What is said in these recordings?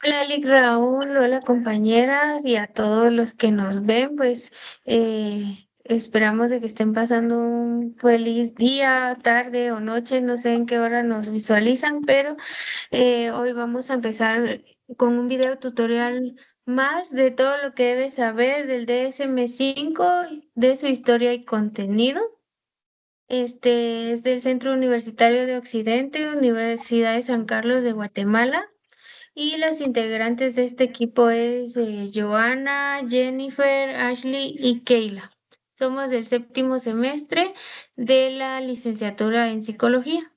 Hola, Lick Raúl, hola compañeras y a todos los que nos ven, pues esperamos de que estén pasando un feliz día, tarde o noche, no sé en qué hora nos visualizan, pero hoy vamos a empezar con un video tutorial más de todo lo que debes saber del DSM-5, de su historia y contenido. Este es del Centro Universitario de Occidente, Universidad de San Carlos de Guatemala. Y los integrantes de este equipo es Joana, Jennifer, Ashley y Keila. Somos del séptimo semestre de la licenciatura en psicología.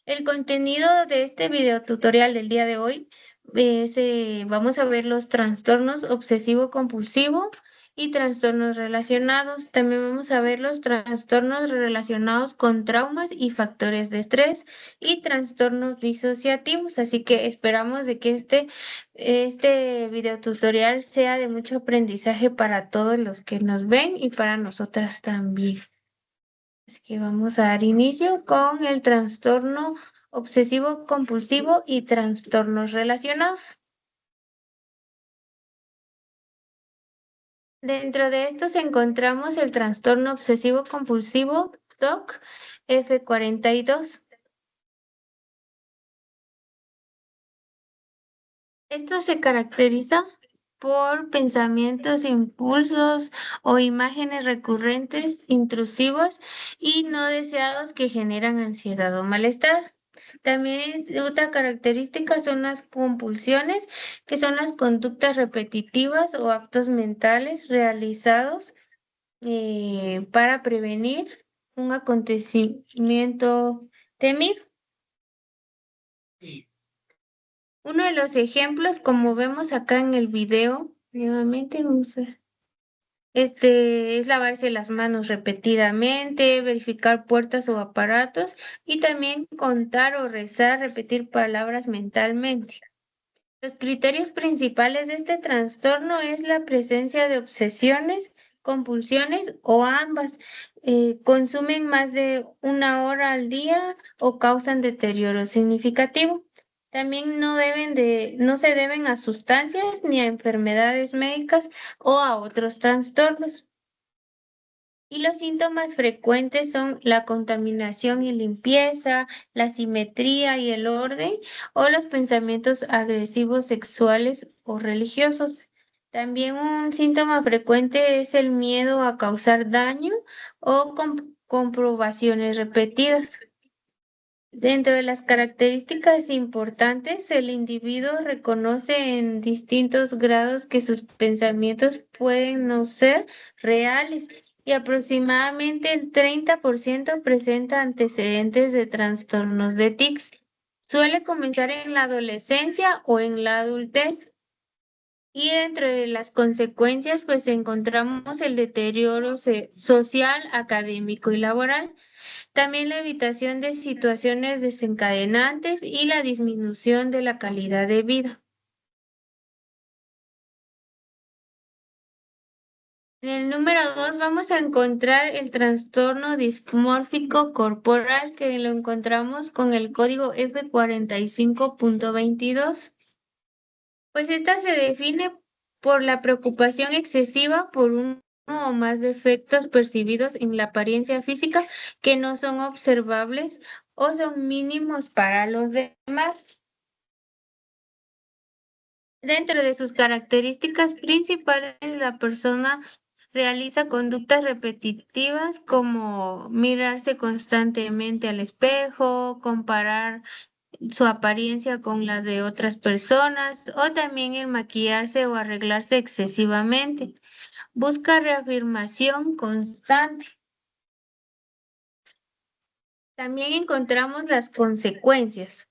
El contenido de este video tutorial del día de hoy es, vamos a ver los trastornos obsesivo-compulsivo y trastornos relacionados. También vamos a ver los trastornos relacionados con traumas y factores de estrés y trastornos disociativos. Así que esperamos de que este video tutorial sea de mucho aprendizaje para todos los que nos ven y para nosotras también. Así que vamos a dar inicio con el trastorno obsesivo compulsivo y trastornos relacionados. Dentro de estos encontramos el trastorno obsesivo compulsivo TOC F42. Esto se caracteriza por pensamientos, impulsos o imágenes recurrentes, intrusivos y no deseados que generan ansiedad o malestar. También otra característica son las compulsiones, que son las conductas repetitivas o actos mentales realizados para prevenir un acontecimiento temido. Uno de los ejemplos, como vemos acá en el video, nuevamente vamos a es lavarse las manos repetidamente, verificar puertas o aparatos y también contar o rezar, repetir palabras mentalmente. Los criterios principales de este trastorno es la presencia de obsesiones, compulsiones o ambas. Consumen más de una hora al día o causan deterioro significativo. También no se deben a sustancias ni a enfermedades médicas o a otros trastornos. Y los síntomas frecuentes son la contaminación y limpieza, la simetría y el orden, o los pensamientos agresivos sexuales o religiosos. También un síntoma frecuente es el miedo a causar daño o comprobaciones repetidas. Dentro de las características importantes, el individuo reconoce en distintos grados que sus pensamientos pueden no ser reales y aproximadamente el 30% presenta antecedentes de trastornos de tics. Suele comenzar en la adolescencia o en la adultez. Y dentro de las consecuencias, pues encontramos el deterioro social, académico y laboral. También la evitación de situaciones desencadenantes y la disminución de la calidad de vida. En el número 2 vamos a encontrar el trastorno dismórfico corporal que lo encontramos con el código F45.22. Pues esta se define por la preocupación excesiva por uno o más defectos percibidos en la apariencia física que no son observables o son mínimos para los demás. Dentro de sus características principales, la persona realiza conductas repetitivas como mirarse constantemente al espejo, comparar su apariencia con las de otras personas o también el maquillarse o arreglarse excesivamente. Busca reafirmación constante. También encontramos las consecuencias.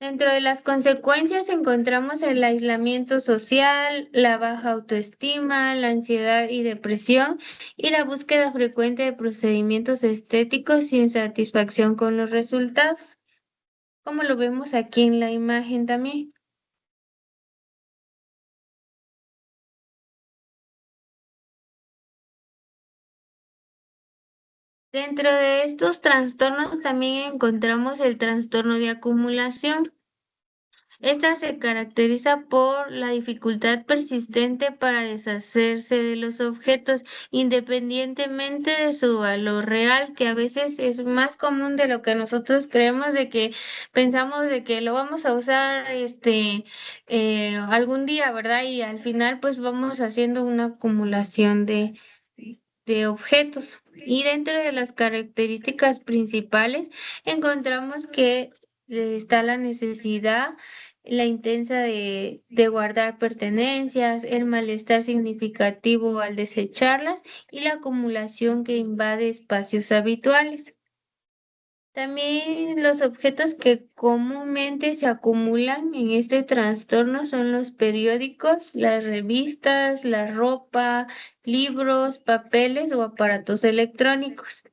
Dentro de las consecuencias encontramos el aislamiento social, la baja autoestima, la ansiedad y depresión y la búsqueda frecuente de procedimientos estéticos sin satisfacción con los resultados, como lo vemos aquí en la imagen también. Dentro de estos trastornos también encontramos el trastorno de acumulación. Esta se caracteriza por la dificultad persistente para deshacerse de los objetos, independientemente de su valor real, que a veces es más común de lo que nosotros creemos, de que pensamos de que lo vamos a usar algún día, ¿verdad? Y al final pues vamos haciendo una acumulación de objetos. Y dentro de las características principales encontramos que está la necesidad, la intensa de guardar pertenencias, el malestar significativo al desecharlas y la acumulación que invade espacios habituales. También los objetos que comúnmente se acumulan en este trastorno son los periódicos, las revistas, la ropa, libros, papeles o aparatos electrónicos.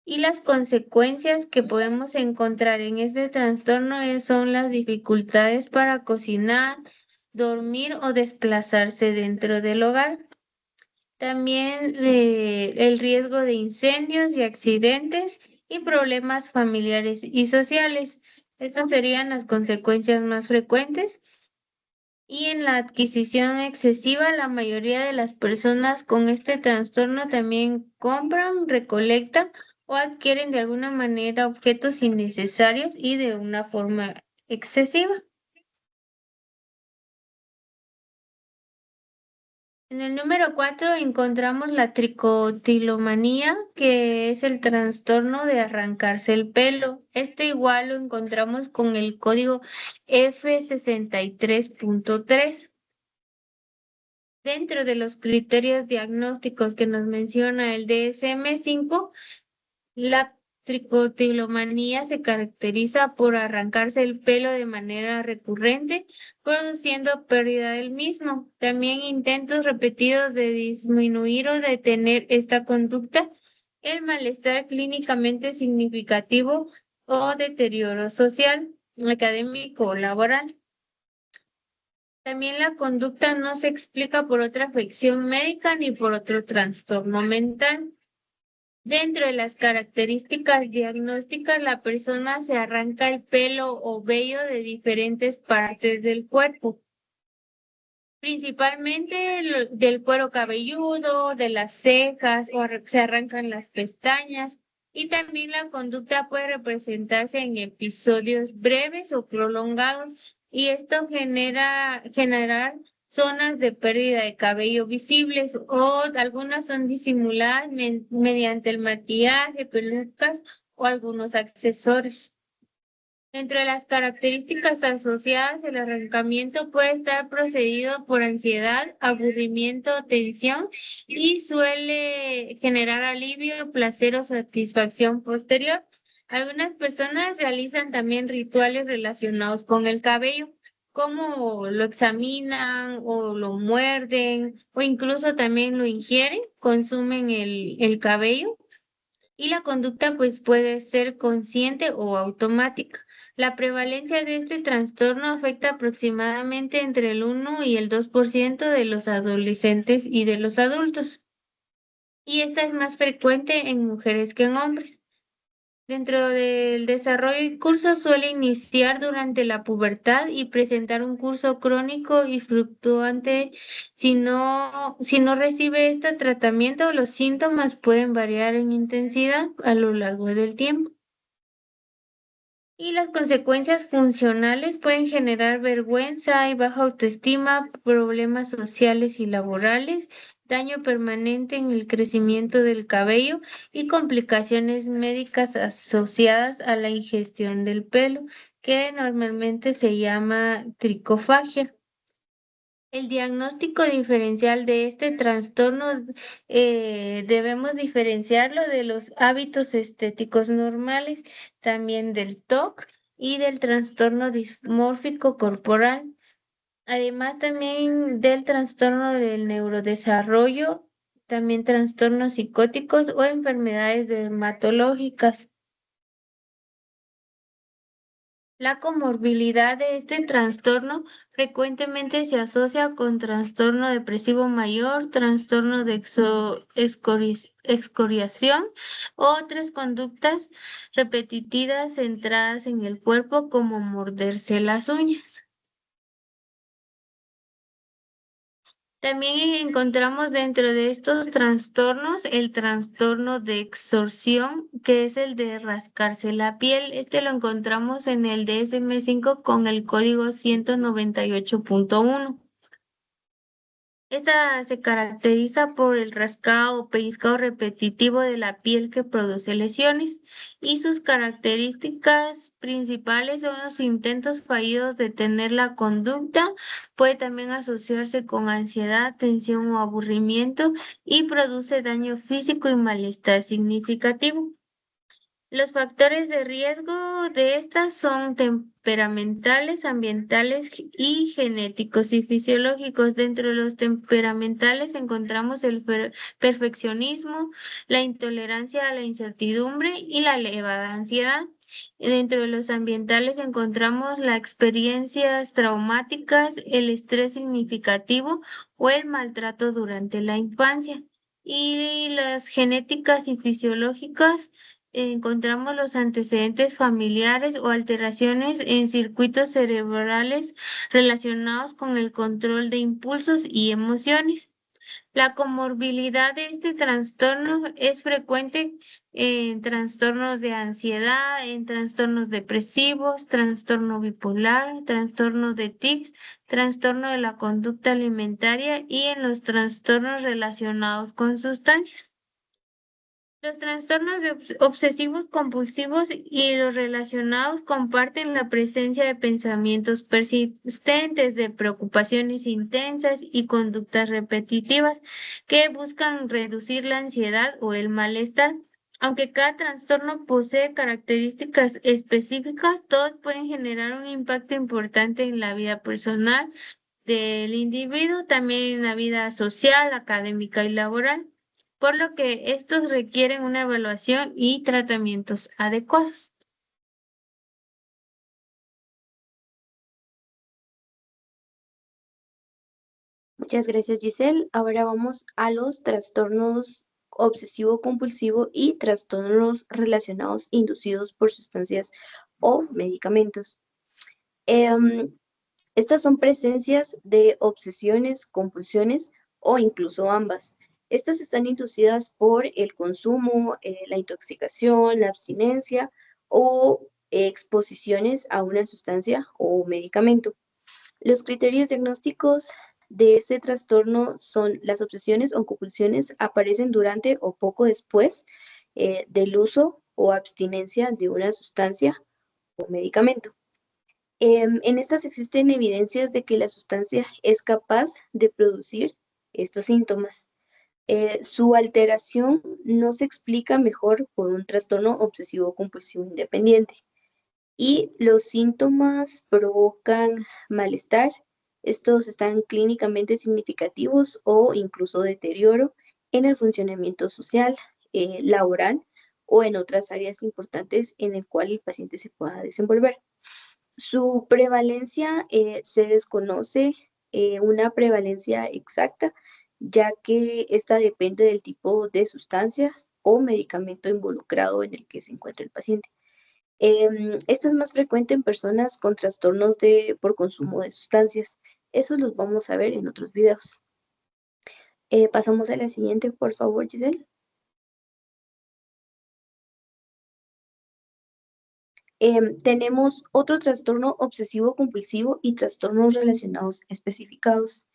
Y las consecuencias que podemos encontrar en este trastorno son las dificultades para cocinar, dormir o desplazarse dentro del hogar. También el riesgo de incendios y accidentes y problemas familiares y sociales. Estas serían las consecuencias más frecuentes. Y en la adquisición excesiva, la mayoría de las personas con este trastorno también compran, recolectan o adquieren de alguna manera objetos innecesarios y de una forma excesiva. En el número 4 encontramos la tricotilomanía, que es el trastorno de arrancarse el pelo. Este igual lo encontramos con el código F63.3. Dentro de los criterios diagnósticos que nos menciona el DSM-5, la tricotilomanía se caracteriza por arrancarse el pelo de manera recurrente, produciendo pérdida del mismo. También intentos repetidos de disminuir o detener esta conducta, el malestar clínicamente significativo o deterioro social, académico o laboral. También la conducta no se explica por otra afección médica ni por otro trastorno mental. Dentro de las características diagnósticas, la persona se arranca el pelo o vello de diferentes partes del cuerpo, principalmente del cuero cabelludo, de las cejas, o se arrancan las pestañas. Y también la conducta puede representarse en episodios breves o prolongados, y esto generar zonas de pérdida de cabello visibles, o algunas son disimuladas mediante el maquillaje, pelucas o algunos accesorios. Entre las características asociadas, el arrancamiento puede estar procedido por ansiedad, aburrimiento, tensión y suele generar alivio, placer o satisfacción posterior. Algunas personas realizan también rituales relacionados con el cabello, como lo examinan o lo muerden o incluso también lo ingieren, consumen el cabello, y la conducta pues puede ser consciente o automática. La prevalencia de este trastorno afecta aproximadamente entre el 1 y el 2% de los adolescentes y de los adultos, y esta es más frecuente en mujeres que en hombres. Dentro del desarrollo y curso suele iniciar durante la pubertad y presentar un curso crónico y fluctuante. Si no recibe este tratamiento, los síntomas pueden variar en intensidad a lo largo del tiempo. Y las consecuencias funcionales pueden generar vergüenza y baja autoestima, problemas sociales y laborales, daño permanente en el crecimiento del cabello y complicaciones médicas asociadas a la ingestión del pelo, que normalmente se llama tricofagia. El diagnóstico diferencial de este trastorno debemos diferenciarlo de los hábitos estéticos normales, también del TOC y del trastorno dismórfico corporal. Además, también del trastorno del neurodesarrollo, también trastornos psicóticos o enfermedades dermatológicas. La comorbilidad de este trastorno frecuentemente se asocia con trastorno depresivo mayor, trastorno de excoriación o otras conductas repetitivas centradas en el cuerpo como morderse las uñas. También encontramos dentro de estos trastornos el trastorno de exorción, que es el de rascarse la piel. Este lo encontramos en el DSM-5 con el código 198.1. Esta se caracteriza por el rascado o pellizcado repetitivo de la piel que produce lesiones y sus características principales son los intentos fallidos de tener la conducta. Puede también asociarse con ansiedad, tensión o aburrimiento y produce daño físico y malestar significativo. Los factores de riesgo de estas son temperamentales, ambientales y genéticos y fisiológicos. Dentro de los temperamentales encontramos el perfeccionismo, la intolerancia a la incertidumbre y la elevada ansiedad. Dentro de los ambientales encontramos las experiencias traumáticas, el estrés significativo o el maltrato durante la infancia. Y las genéticas y fisiológicas encontramos los antecedentes familiares o alteraciones en circuitos cerebrales relacionados con el control de impulsos y emociones. La comorbilidad de este trastorno es frecuente en trastornos de ansiedad, en trastornos depresivos, trastorno bipolar, trastorno de tics, trastorno de la conducta alimentaria y en los trastornos relacionados con sustancias. Los trastornos obsesivos compulsivos y los relacionados comparten la presencia de pensamientos persistentes, de preocupaciones intensas y conductas repetitivas que buscan reducir la ansiedad o el malestar. Aunque cada trastorno posee características específicas, todos pueden generar un impacto importante en la vida personal del individuo, también en la vida social, académica y laboral, por lo que estos requieren una evaluación y tratamientos adecuados. Muchas gracias, Giselle. Ahora vamos a los trastornos obsesivo-compulsivo y trastornos relacionados inducidos por sustancias o medicamentos. Em, Estas son presencias de obsesiones, compulsiones o incluso ambas. Estas están inducidas por el consumo, la intoxicación, la abstinencia o exposiciones a una sustancia o medicamento. Los criterios diagnósticos de este trastorno son las obsesiones o compulsiones aparecen durante o poco después del uso o abstinencia de una sustancia o medicamento. En estas existen evidencias de que la sustancia es capaz de producir estos síntomas. Su alteración no se explica mejor por un trastorno obsesivo compulsivo independiente y los síntomas provocan malestar. Estos están clínicamente significativos o incluso deterioro en el funcionamiento social, laboral o en otras áreas importantes en el cual el paciente se pueda desenvolver. Su prevalencia se desconoce una prevalencia exacta, ya que esta depende del tipo de sustancias o medicamento involucrado en el que se encuentra el paciente. Esta es más frecuente en personas con trastornos por consumo de sustancias. Esos los vamos a ver en otros videos. Pasamos a la siguiente, por favor, Giselle. Tenemos otro trastorno obsesivo compulsivo y trastornos relacionados especificados.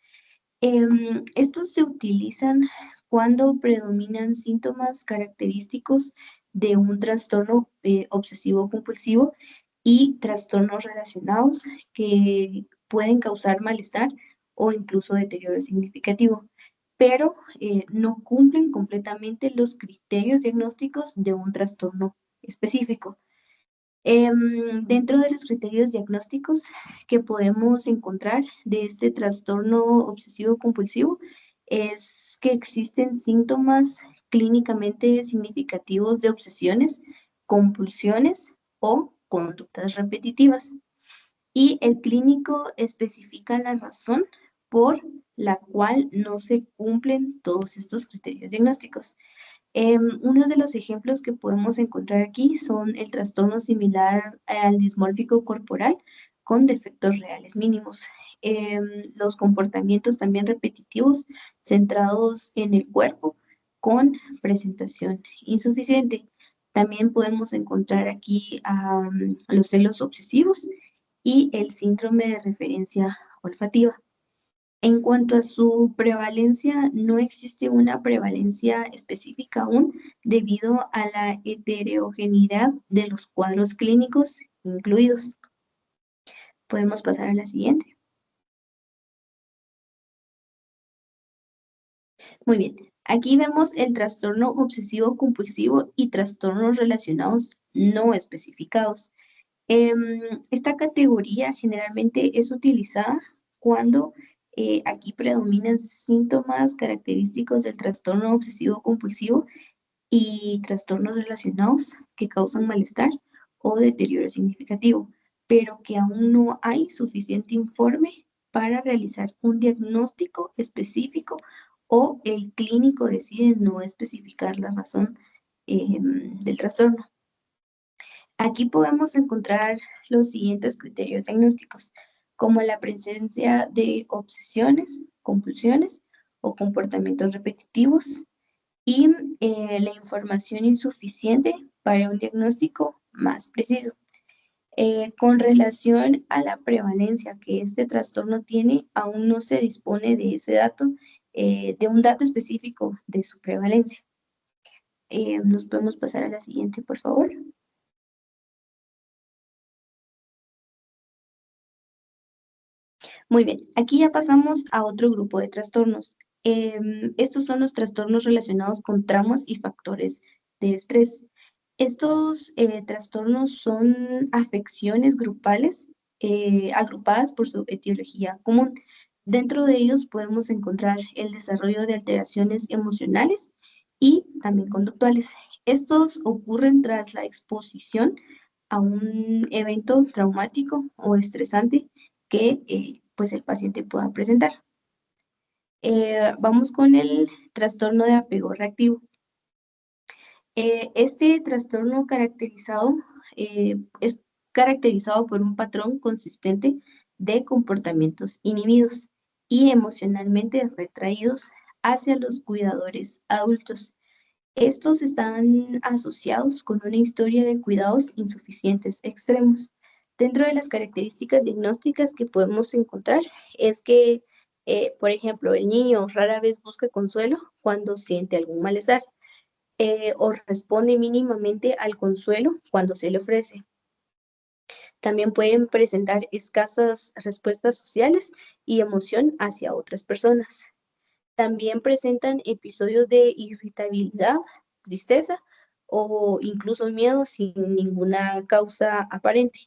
Estos se utilizan cuando predominan síntomas característicos de un trastorno obsesivo compulsivo y trastornos relacionados que pueden causar malestar o incluso deterioro significativo, pero no cumplen completamente los criterios diagnósticos de un trastorno específico. Dentro de los criterios diagnósticos que podemos encontrar de este trastorno obsesivo compulsivo es que existen síntomas clínicamente significativos de obsesiones, compulsiones o conductas repetitivas. Y el clínico especifica la razón por la cual no se cumplen todos estos criterios diagnósticos. Uno de los ejemplos que podemos encontrar aquí son el trastorno similar al dismórfico corporal con defectos reales mínimos. Los comportamientos también repetitivos centrados en el cuerpo con presentación insuficiente. También podemos encontrar aquí los celos obsesivos y el síndrome de referencia olfativa. En cuanto a su prevalencia, no existe una prevalencia específica aún debido a la heterogeneidad de los cuadros clínicos incluidos. Podemos pasar a la siguiente. Muy bien, aquí vemos el trastorno obsesivo compulsivo y trastornos relacionados no especificados. Esta categoría generalmente es utilizada cuando aquí predominan síntomas característicos del trastorno obsesivo compulsivo y trastornos relacionados que causan malestar o deterioro significativo, pero que aún no hay suficiente informe para realizar un diagnóstico específico o el clínico decide no especificar la razón del trastorno. Aquí podemos encontrar los siguientes criterios diagnósticos, como la presencia de obsesiones, compulsiones o comportamientos repetitivos y la información insuficiente para un diagnóstico más preciso. Con relación a la prevalencia que este trastorno tiene, aún no se dispone de ese dato, de un dato específico de su prevalencia. Nos podemos pasar a la siguiente, por favor. Muy bien, aquí ya pasamos a otro grupo de trastornos. Estos son los trastornos relacionados con traumas y factores de estrés. Estos trastornos son afecciones grupales agrupadas por su etiología común. Dentro de ellos podemos encontrar el desarrollo de alteraciones emocionales y también conductuales. Estos ocurren tras la exposición a un evento traumático o estresante que pues el paciente pueda presentar. Vamos con el trastorno de apego reactivo. Este trastorno es caracterizado por un patrón consistente de comportamientos inhibidos y emocionalmente retraídos hacia los cuidadores adultos. Estos están asociados con una historia de cuidados insuficientes extremos. Dentro de las características diagnósticas que podemos encontrar es que, por ejemplo, el niño rara vez busca consuelo cuando siente algún malestar o responde mínimamente al consuelo cuando se le ofrece. También pueden presentar escasas respuestas sociales y emoción hacia otras personas. También presentan episodios de irritabilidad, tristeza o incluso miedo sin ninguna causa aparente.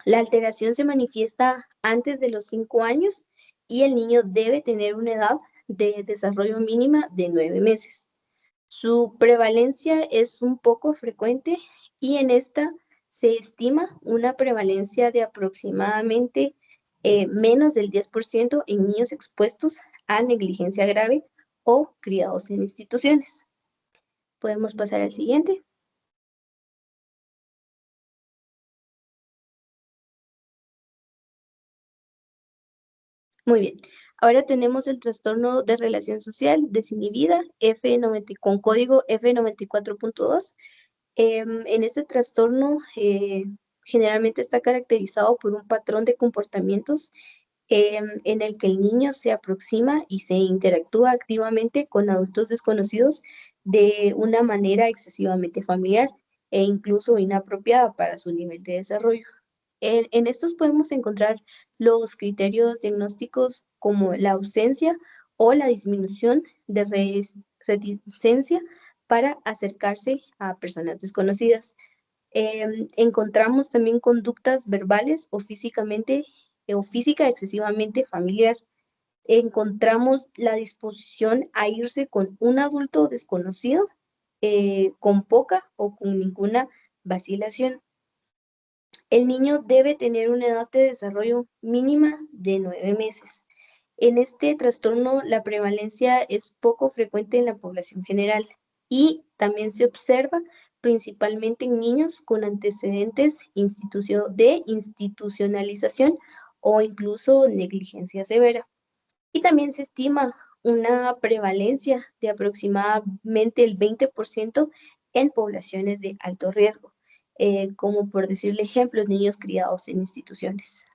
La alteración se manifiesta antes de los 5 años y el niño debe tener una edad de desarrollo mínima de 9 meses. Su prevalencia es un poco frecuente y en esta se estima una prevalencia de aproximadamente menos del 10% en niños expuestos a negligencia grave o criados en instituciones. Podemos pasar al siguiente. Muy bien. Ahora tenemos el trastorno de relación social desinhibida con código F94.2. En este trastorno generalmente está caracterizado por un patrón de comportamientos en el que el niño se aproxima y se interactúa activamente con adultos desconocidos de una manera excesivamente familiar e incluso inapropiada para su nivel de desarrollo. En estos podemos encontrar los criterios diagnósticos como la ausencia o la disminución de reticencia para acercarse a personas desconocidas. Encontramos también conductas verbales o física excesivamente familiar. Encontramos la disposición a irse con un adulto desconocido con poca o con ninguna vacilación. El niño debe tener una edad de desarrollo mínima de 9 meses. En este trastorno, la prevalencia es poco frecuente en la población general y también se observa principalmente en niños con antecedentes de institucionalización o incluso negligencia severa. Y también se estima una prevalencia de aproximadamente el 20% en poblaciones de alto riesgo, como por decirle ejemplos, niños criados en instituciones.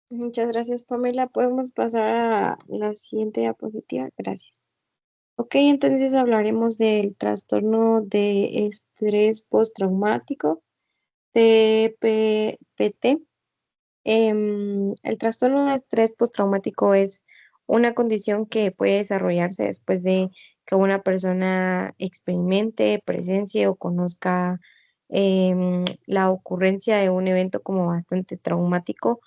Muchas gracias, Pamela. Podemos pasar a la siguiente diapositiva. Gracias. Ok, entonces hablaremos del trastorno de estrés postraumático, TPT. El trastorno de estrés postraumático es una condición que puede desarrollarse después de que una persona experimente, presencie o conozca la ocurrencia de un evento como bastante traumático,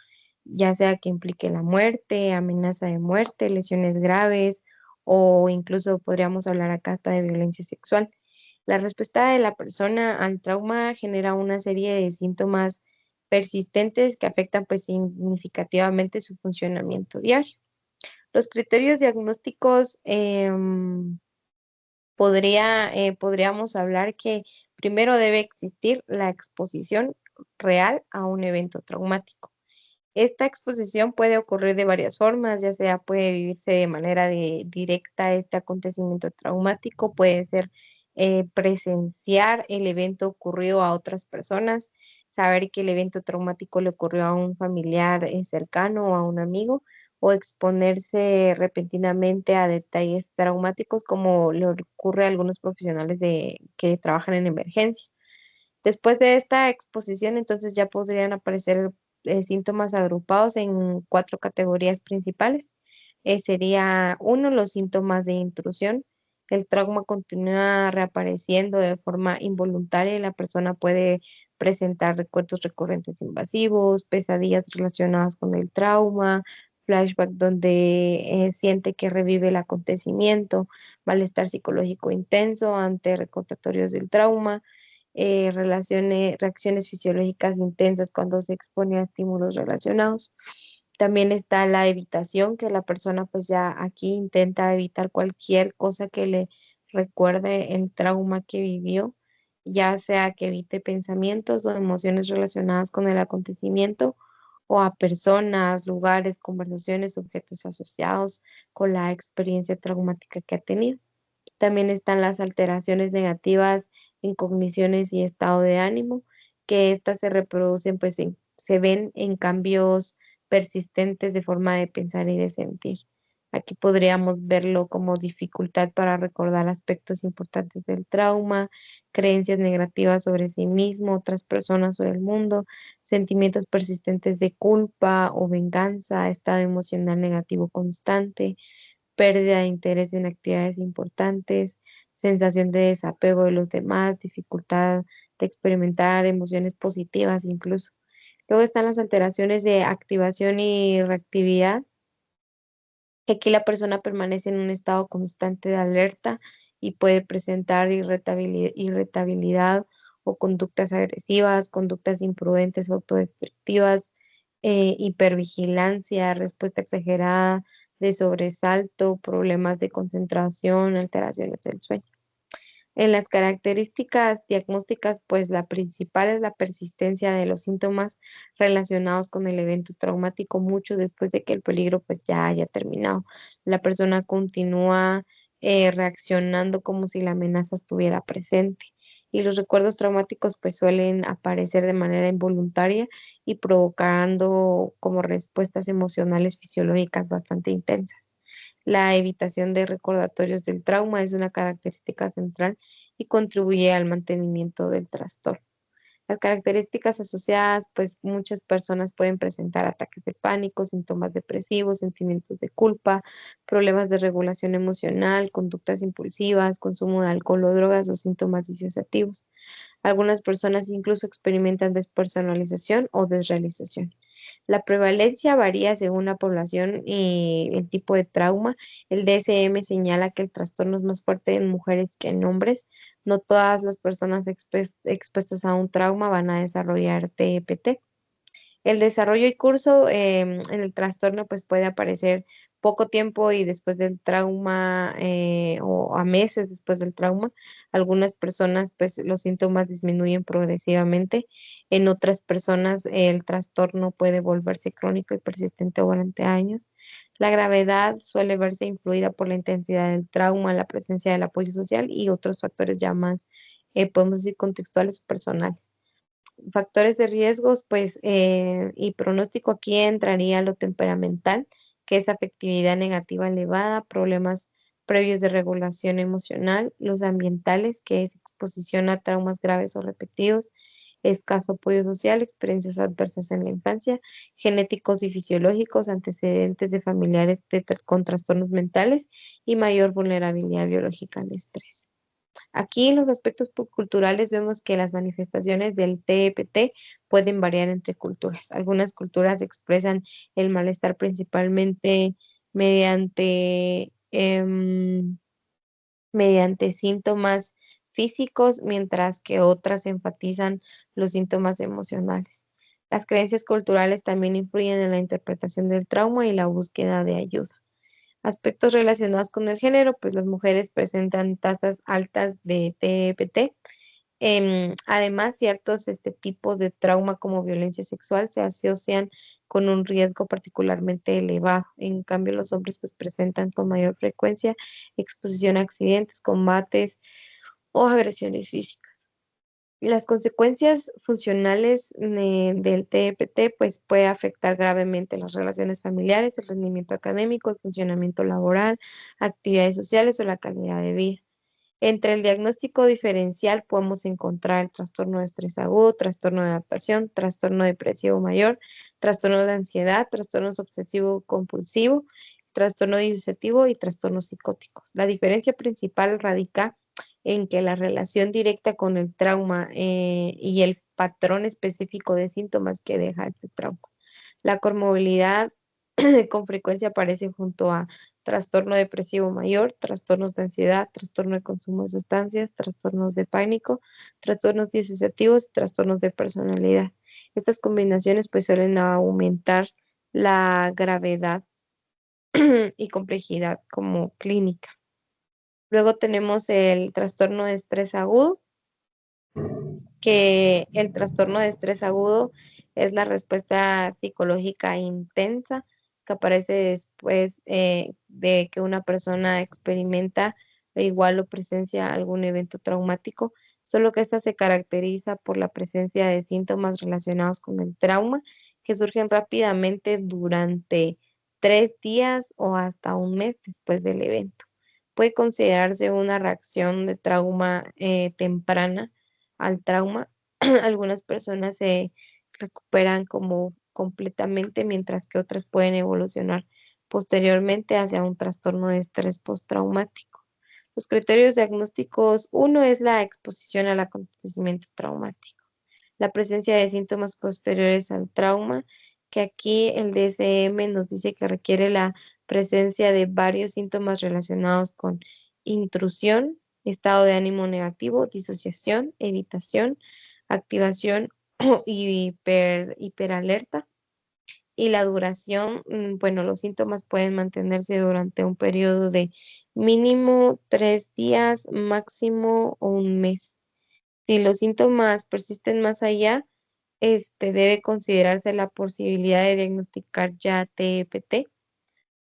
ya sea que implique la muerte, amenaza de muerte, lesiones graves o incluso podríamos hablar acá hasta de violencia sexual. La respuesta de la persona al trauma genera una serie de síntomas persistentes que afectan pues significativamente su funcionamiento diario. Los criterios diagnósticos podríamos hablar que primero debe existir la exposición real a un evento traumático. Esta exposición puede ocurrir de varias formas, ya sea puede vivirse de manera directa este acontecimiento traumático, puede ser presenciar el evento ocurrido a otras personas, saber que el evento traumático le ocurrió a un familiar cercano o a un amigo, o exponerse repentinamente a detalles traumáticos como le ocurre a algunos profesionales que trabajan en emergencia. Después de esta exposición, entonces ya podrían aparecer síntomas agrupados en cuatro categorías principales. Sería uno, los síntomas de intrusión. El trauma continúa reapareciendo de forma involuntaria y la persona puede presentar recuerdos recurrentes invasivos, pesadillas relacionadas con el trauma, flashback donde siente que revive el acontecimiento, malestar psicológico intenso ante recordatorios del trauma, reacciones fisiológicas intensas cuando se expone a estímulos relacionados. También está la evitación, que la persona pues ya aquí intenta evitar cualquier cosa que le recuerde el trauma que vivió, ya sea que evite pensamientos o emociones relacionadas con el acontecimiento o a personas, lugares, conversaciones, objetos asociados con la experiencia traumática que ha tenido. También están las alteraciones negativas en cogniciones y estado de ánimo, que estas se reproducen, pues se ven en cambios persistentes de forma de pensar y de sentir. Aquí podríamos verlo como dificultad para recordar aspectos importantes del trauma, creencias negativas sobre sí mismo, otras personas o el mundo, sentimientos persistentes de culpa o venganza, estado emocional negativo constante, pérdida de interés en actividades importantes, sensación de desapego de los demás, dificultad de experimentar emociones positivas incluso. Luego están las alteraciones de activación y reactividad. Aquí la persona permanece en un estado constante de alerta y puede presentar irritabilidad o conductas agresivas, conductas imprudentes o autodestructivas, hipervigilancia, respuesta exagerada de sobresalto, problemas de concentración, alteraciones del sueño. En las características diagnósticas, pues la principal es la persistencia de los síntomas relacionados con el evento traumático mucho después de que el peligro pues ya haya terminado. La persona continúa reaccionando como si la amenaza estuviera presente. Y los recuerdos traumáticos pues suelen aparecer de manera involuntaria y provocando como respuestas emocionales fisiológicas bastante intensas. La evitación de recordatorios del trauma es una característica central y contribuye al mantenimiento del trastorno. Las características asociadas, pues muchas personas pueden presentar ataques de pánico, síntomas depresivos, sentimientos de culpa, problemas de regulación emocional, conductas impulsivas, consumo de alcohol o drogas o síntomas disociativos. Algunas personas incluso experimentan despersonalización o desrealización. La prevalencia varía según la población y el tipo de trauma. El DSM señala que el trastorno es más fuerte en mujeres que en hombres. No todas las personas expuestas a un trauma van a desarrollar TEPT. El desarrollo y curso en el trastorno pues puede aparecer poco tiempo y después del trauma o a meses después del trauma. Algunas personas pues los síntomas disminuyen progresivamente. En otras personas el trastorno puede volverse crónico y persistente durante años. La gravedad suele verse influida por la intensidad del trauma, la presencia del apoyo social y otros factores ya más, podemos decir, contextuales o personales. Factores de riesgos, pues, y pronóstico aquí entraría lo temperamental, que es afectividad negativa elevada, problemas previos de regulación emocional, los ambientales, que es exposición a traumas graves o repetidos, escaso apoyo social, experiencias adversas en la infancia, genéticos y fisiológicos, antecedentes de familiares con trastornos mentales y mayor vulnerabilidad biológica al estrés. Aquí en los aspectos culturales vemos que las manifestaciones del TEPT pueden variar entre culturas. Algunas culturas expresan el malestar principalmente mediante, mediante síntomas físicos, mientras que otras enfatizan los síntomas emocionales. Las creencias culturales también influyen en la interpretación del trauma y la búsqueda de ayuda. Aspectos relacionados con el género, pues las mujeres presentan tasas altas de TPT. Además, ciertos tipos de trauma como violencia sexual se asocian con un riesgo particularmente elevado. En cambio, los hombres pues presentan con mayor frecuencia exposición a accidentes, combates o agresiones físicas. Las consecuencias funcionales del TEPT pues puede afectar gravemente las relaciones familiares, el rendimiento académico, el funcionamiento laboral, actividades sociales o la calidad de vida. Entre el diagnóstico diferencial podemos encontrar el trastorno de estrés agudo, trastorno de adaptación, trastorno depresivo mayor, trastorno de ansiedad, trastornos obsesivo compulsivo, trastorno disociativo y trastornos psicóticos. La diferencia principal radica en que la relación directa con el trauma y el patrón específico de síntomas que deja este trauma. La comorbilidad con frecuencia aparece junto a trastorno depresivo mayor, trastornos de ansiedad, trastorno de consumo de sustancias, trastornos de pánico, trastornos disociativos y trastornos de personalidad. Estas combinaciones pues suelen aumentar la gravedad y complejidad como clínica. Luego tenemos el trastorno de estrés agudo, que el trastorno de estrés agudo es la respuesta psicológica intensa que aparece después de que una persona experimenta igual o presencia algún evento traumático, solo que esta se caracteriza por la presencia de síntomas relacionados con el trauma que surgen rápidamente durante 3 días o hasta un mes después del evento. Puede considerarse una reacción de trauma temprana al trauma. Algunas personas se recuperan como completamente, mientras que otras pueden evolucionar posteriormente hacia un trastorno de estrés postraumático. Los criterios diagnósticos, uno es la exposición al acontecimiento traumático, la presencia de síntomas posteriores al trauma, que aquí el DSM nos dice que requiere la presencia de varios síntomas relacionados con intrusión, estado de ánimo negativo, disociación, evitación, activación y hiperalerta. Y la duración, bueno, los síntomas pueden mantenerse durante un periodo de mínimo 3 días, máximo un mes. Si los síntomas persisten más allá, debe considerarse la posibilidad de diagnosticar ya TEPT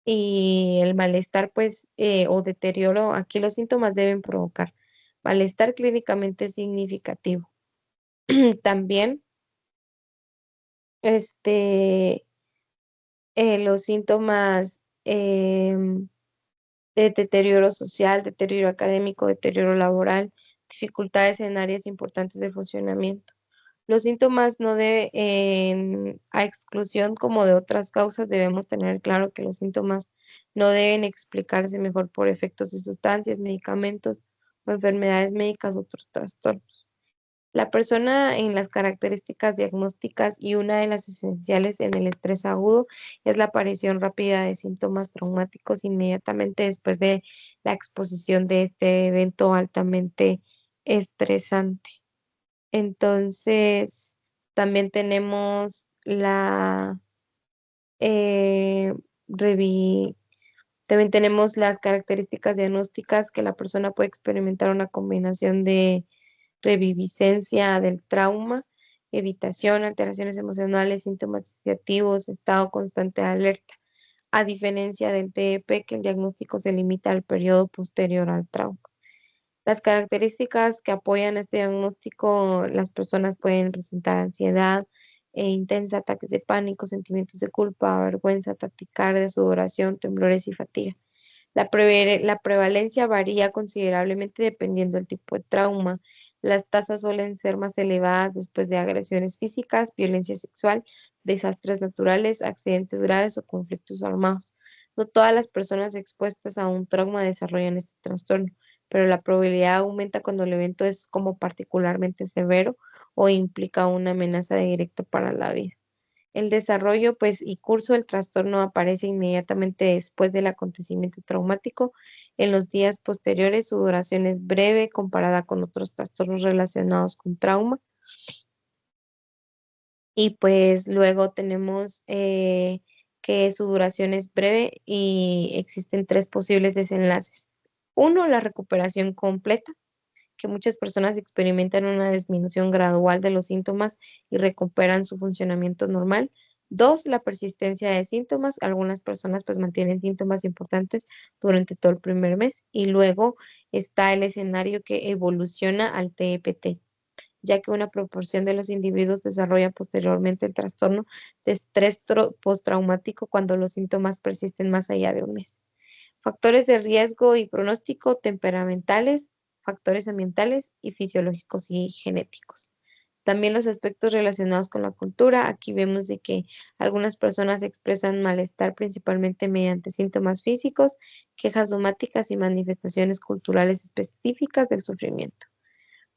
y el malestar, pues, o deterioro. Aquí los síntomas deben provocar malestar clínicamente significativo. También, este, los síntomas de deterioro social, deterioro académico, deterioro laboral, dificultades en áreas importantes de funcionamiento. Los síntomas no deben, a exclusión como de otras causas, debemos tener claro que los síntomas no deben explicarse mejor por efectos de sustancias, medicamentos o enfermedades médicas u otros trastornos. La persona en las características diagnósticas y una de las esenciales en el estrés agudo es la aparición rápida de síntomas traumáticos inmediatamente después de la exposición de este evento altamente estresante. Entonces, también tenemos eh, revi- también tenemos las características diagnósticas que la persona puede experimentar una combinación de reviviscencia del trauma, evitación, alteraciones emocionales, síntomas disociativos, estado constante de alerta, a diferencia del TEP, que el diagnóstico se limita al periodo posterior al trauma. Las características que apoyan este diagnóstico, las personas pueden presentar ansiedad, intensa, ataques de pánico, sentimientos de culpa, vergüenza, taquicardia, sudoración, temblores y fatiga. La prevalencia varía considerablemente dependiendo del tipo de trauma. Las tasas suelen ser más elevadas después de agresiones físicas, violencia sexual, desastres naturales, accidentes graves o conflictos armados. No todas las personas expuestas a un trauma desarrollan este trastorno, pero la probabilidad aumenta cuando el evento es como particularmente severo o implica una amenaza directa para la vida. El desarrollo, pues, y curso del trastorno aparece inmediatamente después del acontecimiento traumático. En los días posteriores, su duración es breve comparada con otros trastornos relacionados con trauma. Y pues luego tenemos que su duración es breve y existen tres posibles desenlaces. Uno, la recuperación completa, que muchas personas experimentan una disminución gradual de los síntomas y recuperan su funcionamiento normal. Dos, la persistencia de síntomas. Algunas personas pues mantienen síntomas importantes durante todo el primer mes y luego está el escenario que evoluciona al TEPT, ya que una proporción de los individuos desarrolla posteriormente el trastorno de estrés postraumático cuando los síntomas persisten más allá de un mes. Factores de riesgo y pronóstico temperamentales, factores ambientales y fisiológicos y genéticos. También los aspectos relacionados con la cultura. Aquí vemos de que algunas personas expresan malestar principalmente mediante síntomas físicos, quejas somáticas y manifestaciones culturales específicas del sufrimiento.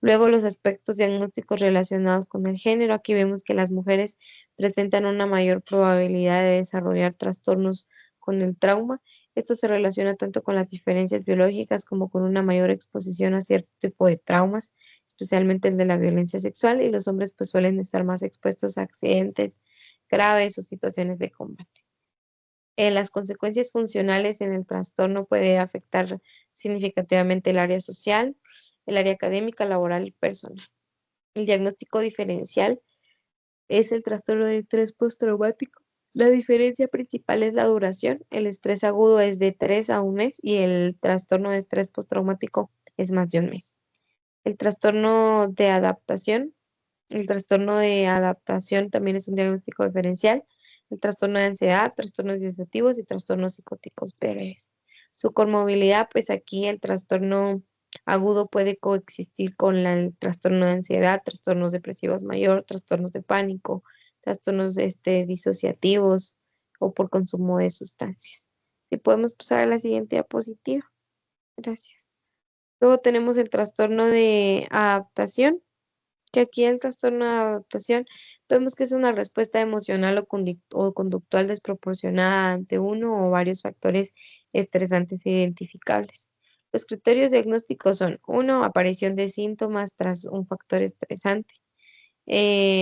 Luego los aspectos diagnósticos relacionados con el género. Aquí vemos que las mujeres presentan una mayor probabilidad de desarrollar trastornos con el trauma. Esto se relaciona tanto con las diferencias biológicas como con una mayor exposición a cierto tipo de traumas, especialmente el de la violencia sexual, y los hombres pues suelen estar más expuestos a accidentes graves o situaciones de combate. Las consecuencias funcionales en el trastorno puede afectar significativamente el área social, el área académica, laboral y personal. El diagnóstico diferencial es el trastorno de estrés postraumático. La diferencia principal es la duración. El estrés agudo es de 3 a un mes y el trastorno de estrés postraumático es más de un mes. El trastorno de adaptación. El trastorno de adaptación también es un diagnóstico diferencial. El trastorno de ansiedad, trastornos disociativos y trastornos psicóticos breves. Su comorbilidad, pues aquí el trastorno agudo puede coexistir con el trastorno de ansiedad, trastornos depresivos mayor, trastornos de pánico, trastornos disociativos o por consumo de sustancias. Si podemos pasar a la siguiente diapositiva. Gracias. Luego tenemos el trastorno de adaptación, que aquí el trastorno de adaptación vemos que es una respuesta emocional o conductual desproporcionada ante uno o varios factores estresantes identificables. Los criterios diagnósticos son: uno, aparición de síntomas tras un factor estresante.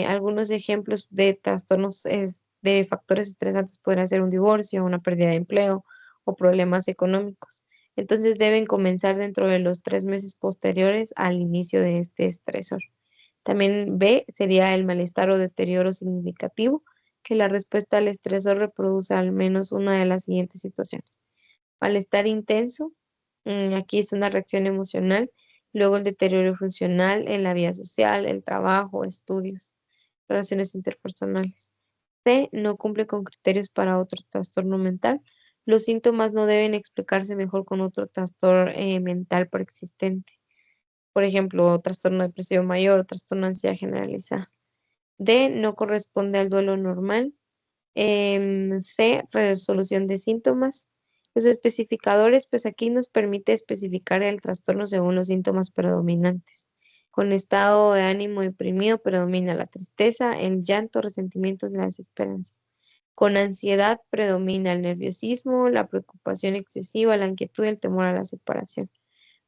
Algunos ejemplos de trastornos de factores estresantes podrían ser un divorcio, una pérdida de empleo o problemas económicos. Entonces deben comenzar dentro de los 3 meses posteriores al inicio de este estresor. También B sería el malestar o deterioro significativo, que la respuesta al estresor reproduce al menos una de las siguientes situaciones. Malestar intenso, aquí es una reacción emocional, luego el deterioro funcional en la vida social, el trabajo, estudios, relaciones interpersonales. C, no cumple con criterios para otro trastorno mental. Los síntomas no deben explicarse mejor con otro trastorno mental preexistente. Por ejemplo, trastorno depresivo mayor, trastorno de ansiedad generalizada. D, no corresponde al duelo normal. C, resolución de síntomas. Los especificadores, pues aquí nos permite especificar el trastorno según los síntomas predominantes. Con estado de ánimo deprimido predomina la tristeza, el llanto, resentimientos y la desesperanza. Con ansiedad predomina el nerviosismo, la preocupación excesiva, la inquietud y el temor a la separación.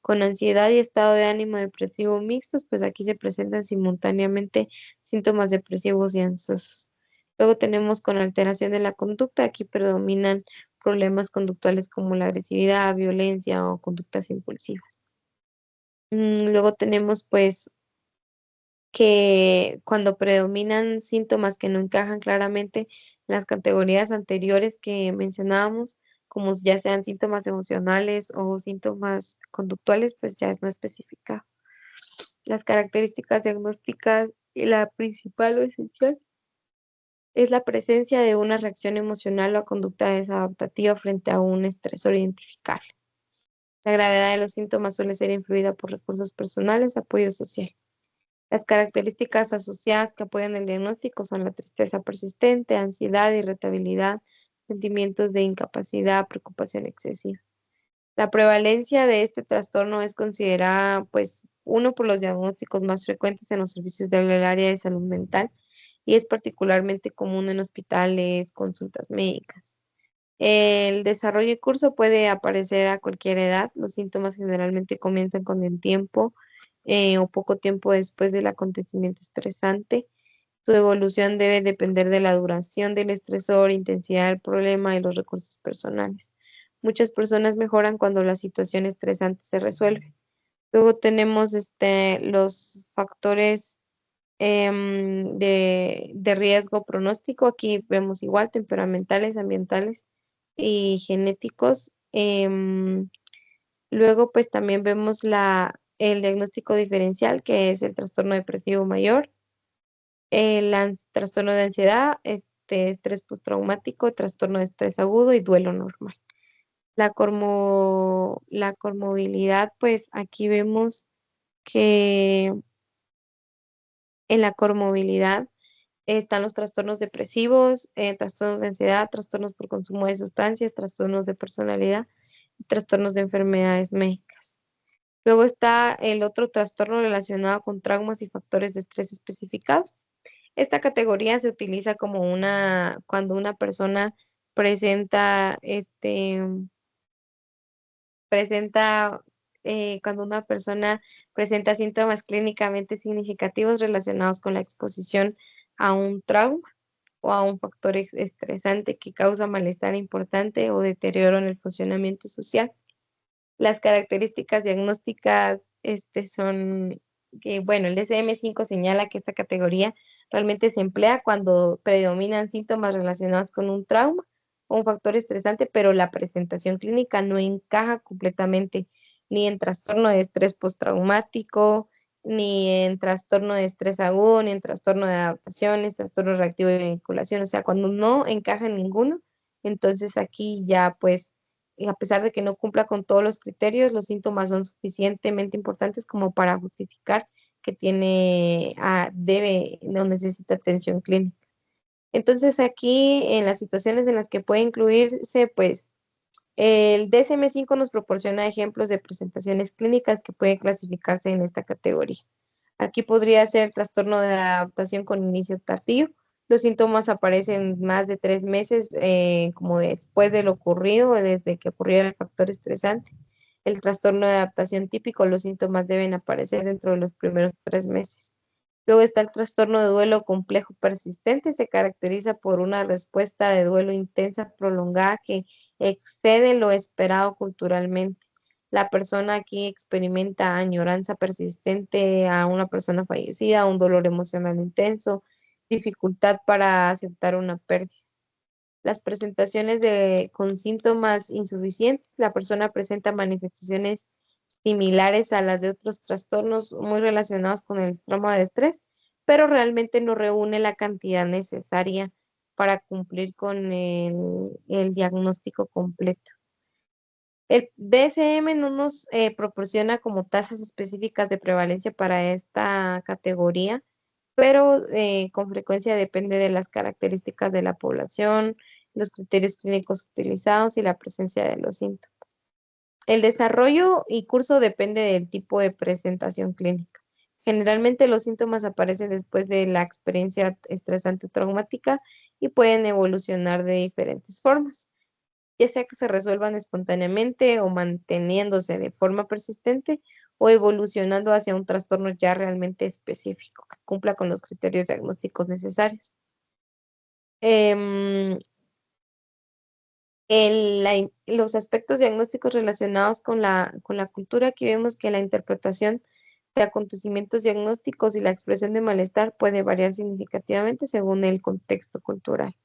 Con ansiedad y estado de ánimo depresivo mixtos, pues aquí se presentan simultáneamente síntomas depresivos y ansiosos. Luego tenemos con alteración de la conducta, aquí predominan problemas conductuales como la agresividad, violencia o conductas impulsivas. Luego tenemos pues que cuando predominan síntomas que no encajan claramente en las categorías anteriores que mencionábamos, como ya sean síntomas emocionales o síntomas conductuales, pues ya es no especificado. Las características diagnósticas y la principal o esencial es la presencia de una reacción emocional o conducta desadaptativa frente a un estresor identificable. La gravedad de los síntomas suele ser influida por recursos personales, apoyo social. Las características asociadas que apoyan el diagnóstico son la tristeza persistente, ansiedad, irritabilidad, sentimientos de incapacidad, preocupación excesiva. La prevalencia de este trastorno es considerada, pues, uno por los diagnósticos más frecuentes en los servicios del área de salud mental y es particularmente común en hospitales, consultas médicas. El desarrollo y curso puede aparecer a cualquier edad. Los síntomas generalmente comienzan con el tiempo o poco tiempo después del acontecimiento estresante. Su evolución debe depender de la duración del estresor, intensidad del problema y los recursos personales. Muchas personas mejoran cuando la situación estresante se resuelve. Luego tenemos los factores de riesgo pronóstico. Aquí vemos igual temperamentales, ambientales y genéticos. Luego, pues también vemos el diagnóstico diferencial, que es el trastorno depresivo mayor, el trastorno de ansiedad, estrés postraumático, trastorno de estrés agudo y duelo normal. La comorbilidad, pues aquí vemos que en la comorbilidad están los trastornos depresivos, trastornos de ansiedad, trastornos por consumo de sustancias, trastornos de personalidad y trastornos de enfermedades médicas. Luego está el otro trastorno relacionado con traumas y factores de estrés especificados. Esta categoría se utiliza cuando una persona presenta, presenta, cuando una persona presenta síntomas clínicamente significativos relacionados con la exposición a un trauma o a un factor estresante que causa malestar importante o deterioro en el funcionamiento social. Las características diagnósticas son que, bueno, el DSM-5 señala que esta categoría realmente se emplea cuando predominan síntomas relacionados con un trauma o un factor estresante, pero la presentación clínica no encaja completamente ni en trastorno de estrés postraumático, ni en trastorno de estrés agudo, ni en trastorno de adaptaciones, trastorno reactivo de vinculación. O sea, cuando no encaja en ninguno, entonces aquí ya pues a pesar de que no cumpla con todos los criterios, los síntomas son suficientemente importantes como para justificar que debe o necesita atención clínica. Entonces aquí en las situaciones en las que puede incluirse, pues el DSM-5 nos proporciona ejemplos de presentaciones clínicas que pueden clasificarse en esta categoría. Aquí podría ser trastorno de adaptación con inicio tardío. Los síntomas aparecen más de 3 meses, como después de lo ocurrido, desde que ocurriera el factor estresante. El trastorno de adaptación típico, los síntomas deben aparecer dentro de los primeros 3 meses. Luego está el trastorno de duelo complejo persistente, se caracteriza por una respuesta de duelo intensa, prolongada, que excede lo esperado culturalmente. La persona aquí experimenta añoranza persistente a una persona fallecida, un dolor emocional intenso, dificultad para aceptar una pérdida. Las presentaciones con síntomas insuficientes, la persona presenta manifestaciones similares a las de otros trastornos muy relacionados con el trauma de estrés, pero realmente no reúne la cantidad necesaria para cumplir con el diagnóstico completo. El DSM no nos proporciona como tasas específicas de prevalencia para esta categoría, pero con frecuencia depende de las características de la población, los criterios clínicos utilizados y la presencia de los síntomas. El desarrollo y curso depende del tipo de presentación clínica. Generalmente los síntomas aparecen después de la experiencia estresante o traumática y pueden evolucionar de diferentes formas, ya sea que se resuelvan espontáneamente o manteniéndose de forma persistente o evolucionando hacia un trastorno ya realmente específico que cumpla con los criterios diagnósticos necesarios. Em, los aspectos diagnósticos relacionados con la cultura, aquí vemos que la interpretación de acontecimientos diagnósticos y la expresión de malestar puede variar significativamente según el contexto cultural.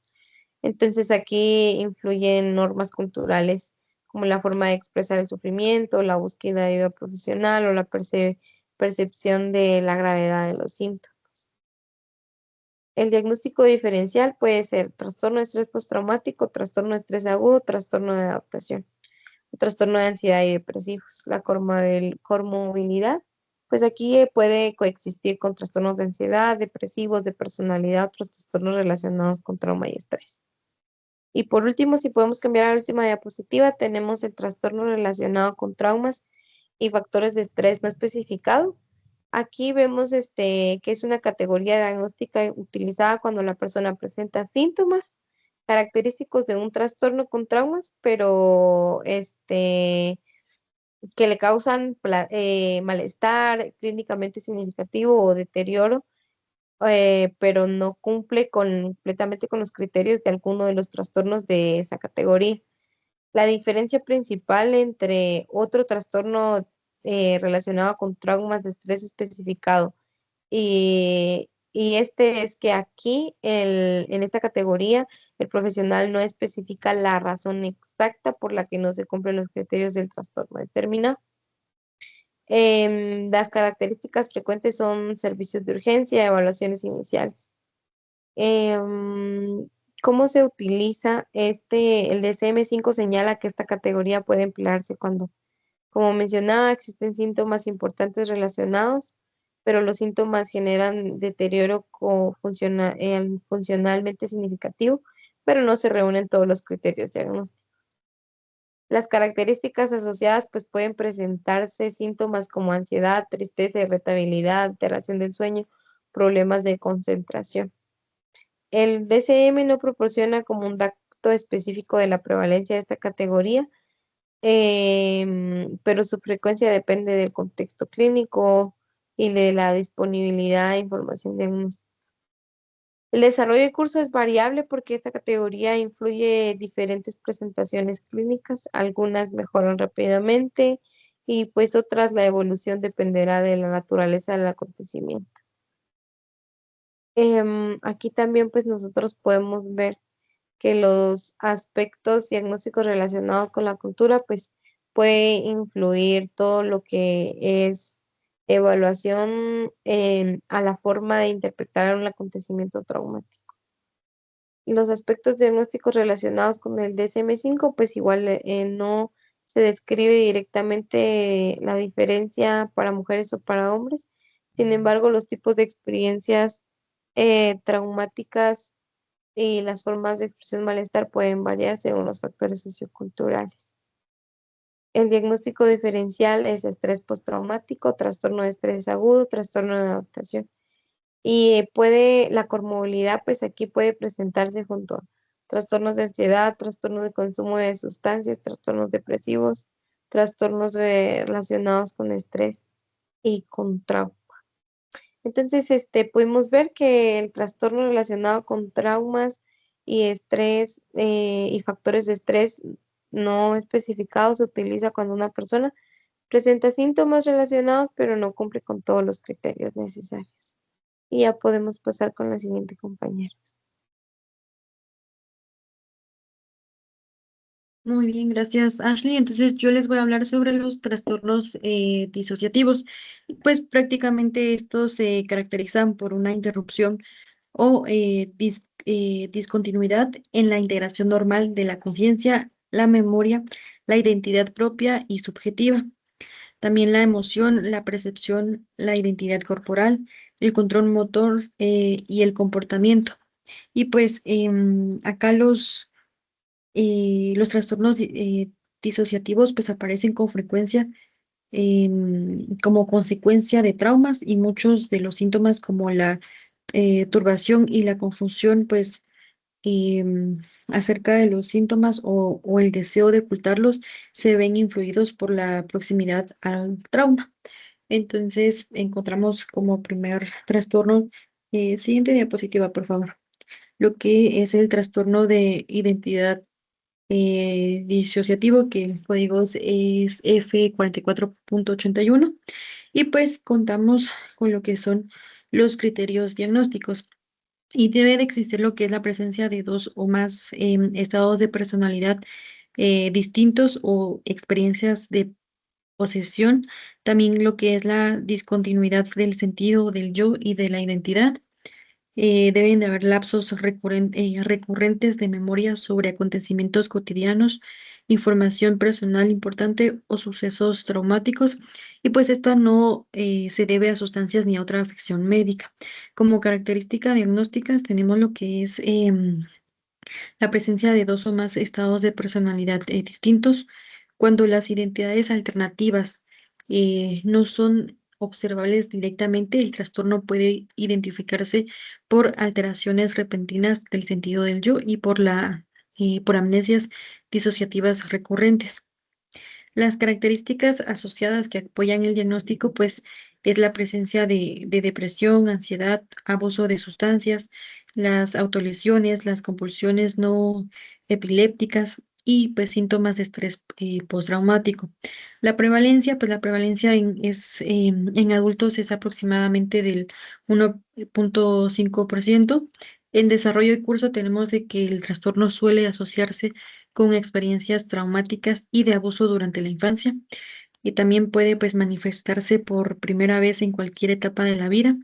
Entonces aquí influyen normas culturales como la forma de expresar el sufrimiento, la búsqueda de ayuda profesional o la percepción de la gravedad de los síntomas. El diagnóstico diferencial puede ser trastorno de estrés postraumático, trastorno de estrés agudo, trastorno de adaptación, o trastorno de ansiedad y depresivos. La comorbilidad, pues aquí puede coexistir con trastornos de ansiedad, depresivos, de personalidad, otros trastornos relacionados con trauma y estrés. Y por último, si podemos cambiar a la última diapositiva, tenemos el trastorno relacionado con traumas y factores de estrés no especificado. Aquí vemos que es una categoría diagnóstica utilizada cuando la persona presenta síntomas característicos de un trastorno con traumas, pero que le causan malestar clínicamente significativo o deterioro, pero no cumple completamente con los criterios de alguno de los trastornos de esa categoría. La diferencia principal entre otro trastorno relacionado con traumas de estrés especificado y este es que aquí, en esta categoría, el profesional no especifica la razón exacta por la que no se cumplen los criterios del trastorno determinado. Las características frecuentes son servicios de urgencia, evaluaciones iniciales. ¿Cómo se utiliza el DSM-5 señala que esta categoría puede emplearse cuando, como mencionaba, existen síntomas importantes relacionados, pero los síntomas generan deterioro funcionalmente significativo, pero no se reúnen todos los criterios diagnósticos. Las características asociadas pues pueden presentarse síntomas como ansiedad, tristeza, irritabilidad, alteración del sueño, problemas de concentración. El DSM no proporciona como un dato específico de la prevalencia de esta categoría, pero su frecuencia depende del contexto clínico y de la disponibilidad de información diagnóstica. El desarrollo de curso es variable porque esta categoría influye diferentes presentaciones clínicas, algunas mejoran rápidamente y pues otras la evolución dependerá de la naturaleza del acontecimiento. Aquí también pues nosotros podemos ver que los aspectos diagnósticos relacionados con la cultura pues puede influir todo lo que es evaluación a la forma de interpretar un acontecimiento traumático. Y los aspectos diagnósticos relacionados con el DSM-5 pues igual no se describe directamente la diferencia para mujeres o para hombres. Sin embargo, los tipos de experiencias traumáticas y las formas de expresión malestar pueden variar según los factores socioculturales. El diagnóstico diferencial es estrés postraumático, trastorno de estrés agudo, trastorno de adaptación. Y la comorbilidad, pues aquí puede presentarse junto a trastornos de ansiedad, trastornos de consumo de sustancias, trastornos depresivos, trastornos relacionados con estrés y con trauma. Entonces, pudimos ver que el trastorno relacionado con traumas y estrés y factores de estrés no especificados se utiliza cuando una persona presenta síntomas relacionados, pero no cumple con todos los criterios necesarios. Y ya podemos pasar con la siguiente compañera. Muy bien, gracias Ashley. Entonces yo les voy a hablar sobre los trastornos disociativos. Pues prácticamente estos se caracterizan por una interrupción o discontinuidad en la integración normal de la conciencia, la memoria, la identidad propia y subjetiva. También la emoción, la percepción, la identidad corporal, el control motor y el comportamiento. Y pues acá los trastornos disociativos pues aparecen con frecuencia como consecuencia de traumas, y muchos de los síntomas como la turbación y la confusión, pues acerca de los síntomas o el deseo de ocultarlos se ven influidos por la proximidad al trauma. Entonces, encontramos como primer trastorno, siguiente diapositiva, por favor, lo que es el trastorno de identidad disociativo, que el código es F44.81, y pues contamos con lo que son los criterios diagnósticos. Y debe de existir lo que es la presencia de dos o más estados de personalidad distintos o experiencias de posesión, también lo que es la discontinuidad del sentido del yo y de la identidad. Deben de haber lapsos recurrentes de memoria sobre acontecimientos cotidianos, información personal importante o sucesos traumáticos, y pues esta no se debe a sustancias ni a otra afección médica. Como característica diagnóstica tenemos lo que es la presencia de dos o más estados de personalidad distintos. Cuando las identidades alternativas no son observables directamente, el trastorno puede identificarse por alteraciones repentinas del sentido del yo y por amnesias disociativas recurrentes. Las características asociadas que apoyan el diagnóstico, pues, es la presencia de depresión, ansiedad, abuso de sustancias, las autolesiones, las compulsiones no epilépticas y, pues, síntomas de estrés postraumático. La prevalencia, pues, la prevalencia en adultos es aproximadamente del 1.5%. En desarrollo y curso tenemos de que el trastorno suele asociarse con experiencias traumáticas y de abuso durante la infancia, y también puede pues manifestarse por primera vez en cualquier etapa de la vida,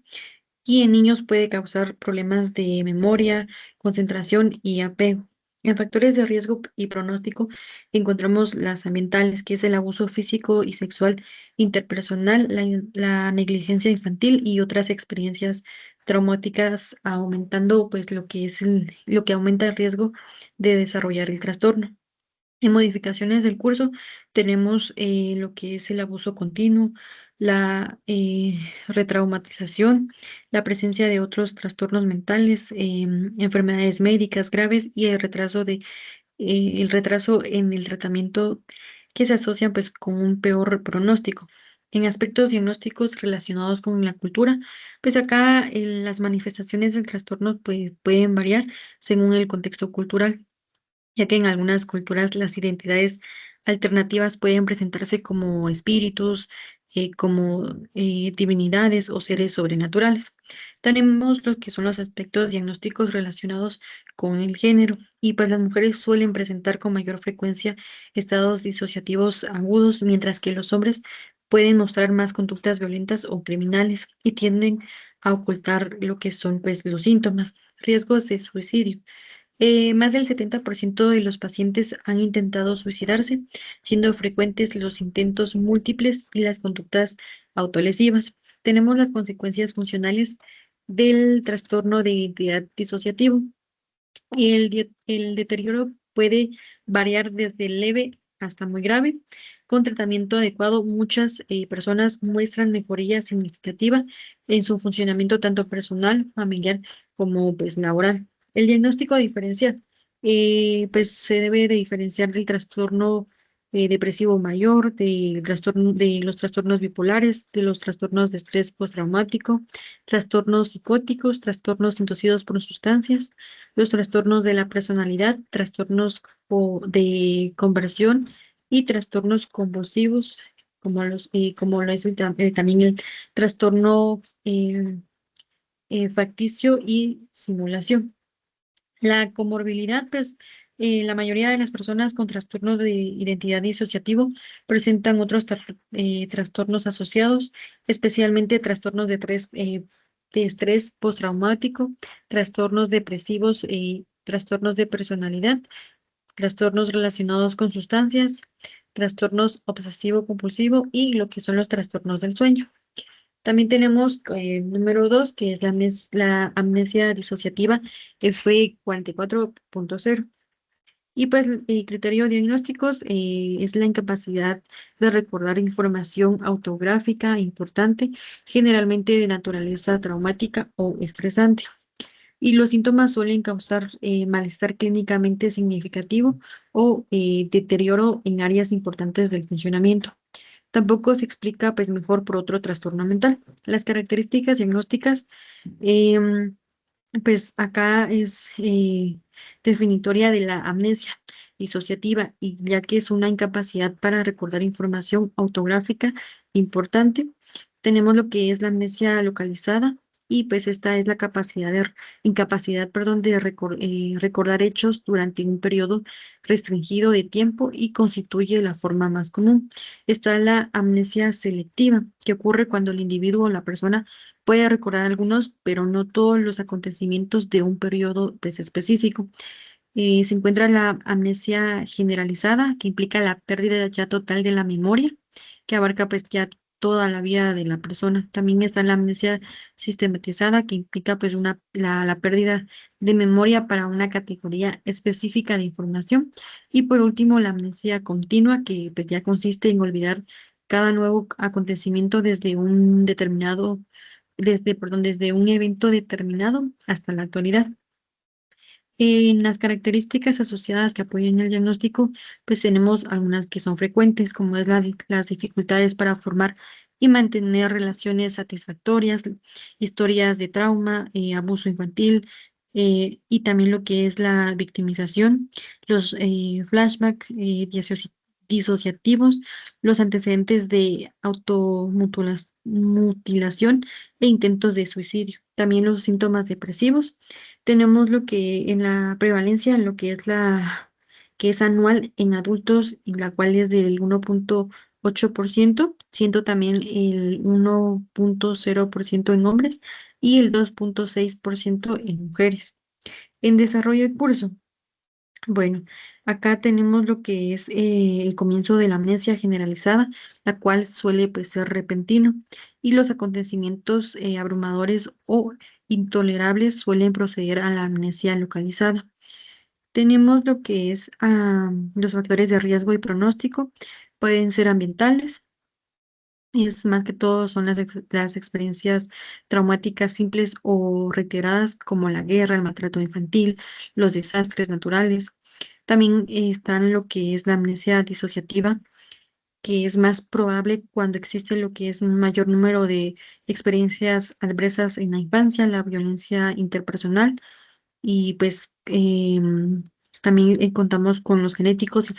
y en niños puede causar problemas de memoria, concentración y apego. En factores de riesgo y pronóstico encontramos las ambientales, que es el abuso físico y sexual interpersonal, la negligencia infantil y otras experiencias traumáticas, aumentando pues lo que aumenta el riesgo de desarrollar el trastorno. En modificaciones del curso tenemos lo que es el abuso continuo, la retraumatización, la presencia de otros trastornos mentales, enfermedades médicas graves y el retraso en el tratamiento, que se asocian pues con un peor pronóstico. En aspectos diagnósticos relacionados con la cultura, pues acá las manifestaciones del trastorno pues pueden variar según el contexto cultural, ya que en algunas culturas las identidades alternativas pueden presentarse como espíritus, como divinidades o seres sobrenaturales. Tenemos lo que son los aspectos diagnósticos relacionados con el género, y pues las mujeres suelen presentar con mayor frecuencia estados disociativos agudos, mientras que los hombres pueden mostrar más conductas violentas o criminales y tienden a ocultar lo que son pues los síntomas, riesgos de suicidio. Más del 70% de los pacientes han intentado suicidarse, siendo frecuentes los intentos múltiples y las conductas autolesivas. Tenemos las consecuencias funcionales del trastorno de identidad disociativo. El deterioro puede variar desde leve hasta muy grave. Con tratamiento adecuado, muchas personas muestran mejoría significativa en su funcionamiento tanto personal, familiar como pues laboral. El diagnóstico diferencial, pues se debe de diferenciar del trastorno depresivo mayor, de los trastornos bipolares, de los trastornos de estrés postraumático, trastornos psicóticos, trastornos inducidos por sustancias, los trastornos de la personalidad, trastornos de conversión y trastornos convulsivos, como lo es también el trastorno facticio y simulación. La comorbilidad, pues la mayoría de las personas con trastornos de identidad disociativo presentan otros trastornos asociados, especialmente trastornos de estrés postraumático, trastornos depresivos, trastornos de personalidad, trastornos relacionados con sustancias, trastornos obsesivo-compulsivo y lo que son los trastornos del sueño. También tenemos número 2, que es la amnesia disociativa F44.0. Y pues el criterio diagnósticos es la incapacidad de recordar información autográfica importante, generalmente de naturaleza traumática o estresante. Y los síntomas suelen causar malestar clínicamente significativo o deterioro en áreas importantes del funcionamiento. Tampoco se explica pues mejor por otro trastorno mental. Las características diagnósticas, em, pues acá es definitoria de la amnesia disociativa, y ya que es una incapacidad para recordar información autográfica importante. Tenemos lo que es la amnesia localizada, y pues esta es la incapacidad, perdón, de recordar hechos durante un periodo restringido de tiempo, y constituye la forma más común. Está la amnesia selectiva, que ocurre cuando el individuo o la persona puede recordar algunos, pero no todos los acontecimientos de un periodo pues, específico. Se encuentra la amnesia generalizada, que implica la pérdida ya total de la memoria, que abarca pues ya toda la vida de la persona. También está la amnesia sistematizada, que implica pues la pérdida de memoria para una categoría específica de información. Y por último, la amnesia continua, que pues ya consiste en olvidar cada nuevo acontecimiento desde un evento determinado hasta la actualidad. En las características asociadas que apoyan el diagnóstico, pues tenemos algunas que son frecuentes, como es las dificultades para formar y mantener relaciones satisfactorias, historias de trauma, abuso infantil, y también lo que es la victimización, los flashbacks disociativos, los antecedentes de automutilación e intentos de suicidio. También los síntomas depresivos. Tenemos lo que en la prevalencia, lo que es que es anual en adultos, y la cual es del 1,8%, siendo también el 1,0% en hombres y el 2,6% en mujeres. En desarrollo de curso. Bueno, acá tenemos lo que es el comienzo de la amnesia generalizada, la cual suele pues, ser repentino, y los acontecimientos abrumadores o intolerables suelen proceder a la amnesia localizada. Tenemos lo que es los factores de riesgo y pronóstico, pueden ser ambientales. Es más que todo son las experiencias traumáticas simples o reiteradas, como la guerra, el maltrato infantil, los desastres naturales. También están lo que es la amnesia disociativa, que es más probable cuando existe lo que es un mayor número de experiencias adversas en la infancia, la violencia interpersonal, y pues también contamos con los genéticos y